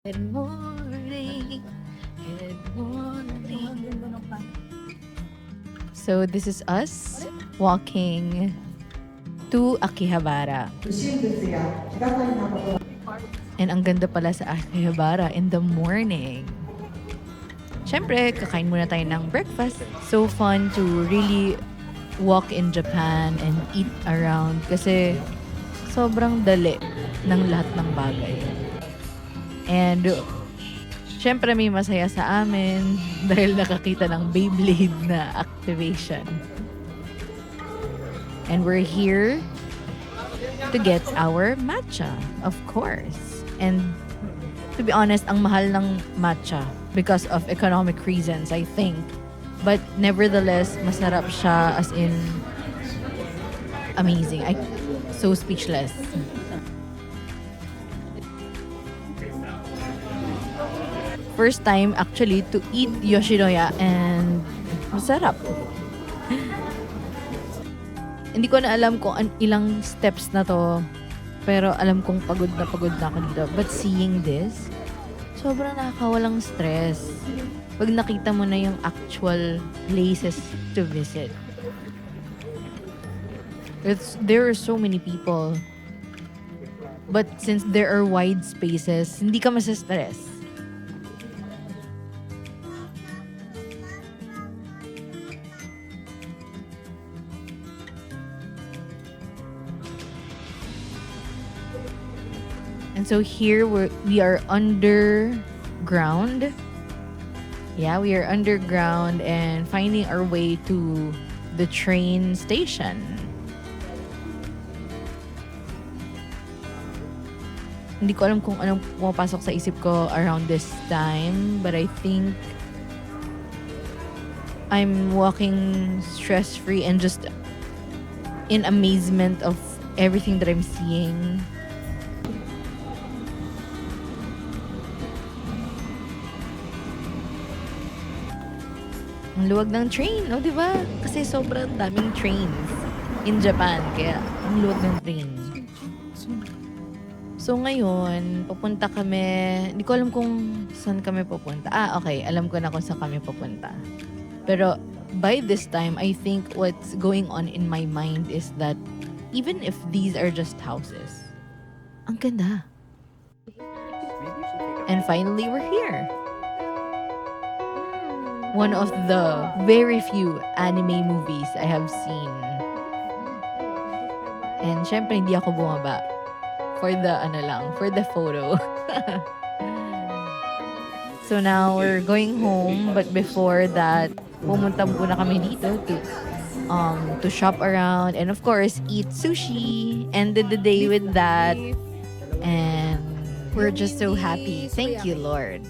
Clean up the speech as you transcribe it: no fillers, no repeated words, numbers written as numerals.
Good morning. Good morning. So this is us walking to Akihabara. And ang ganda pala sa Akihabara in the morning. Siyempre, kakain muna tayo ng breakfast. So fun to really walk in Japan and eat around kasi sobrang dali ng lahat ng bagay. And syempre may masaya sa amin dahil nakakita ng Beyblade na activation. And we're here to get our matcha, of course. And to be honest, ang mahal ng matcha because of economic reasons, I think. But nevertheless, masarap siya, as in amazing. I so speechless. First time actually to eat Yoshinoya and masarap. Hindi ko na alam kung ilang steps na to, pero alam kong pagod na ako dito. But seeing this, sobrang nakakawalang stress pag nakita mo na yung actual places to visit. There are so many people. But since there are wide spaces, hindi ka masa-stress. And so here we are underground. Yeah, we are underground and finding our way to the train station. Hindi ko alam kung anong pumapasok sa isip ko around this time, but I think I'm walking stress-free and just in amazement of everything that I'm seeing. Ang luwag ng train, no, di ba? Kasi sobrang daming trains in Japan, kaya ang luwag ng train. So ngayon, pupunta kami, hindi ko alam kung saan kami pupunta. Okay, alam ko na kung saan kami pupunta. Pero by this time, I think what's going on in my mind is that even if these are just houses, ang ganda. And finally, we're here. One of the very few anime movies I have seen. And syempre hindi ako bumaba for the photo. So now we're going home, but before that, pumunta muna kami dito to shop around and of course eat sushi. Ended the day with that. And we're just so happy. Thank you, Lord.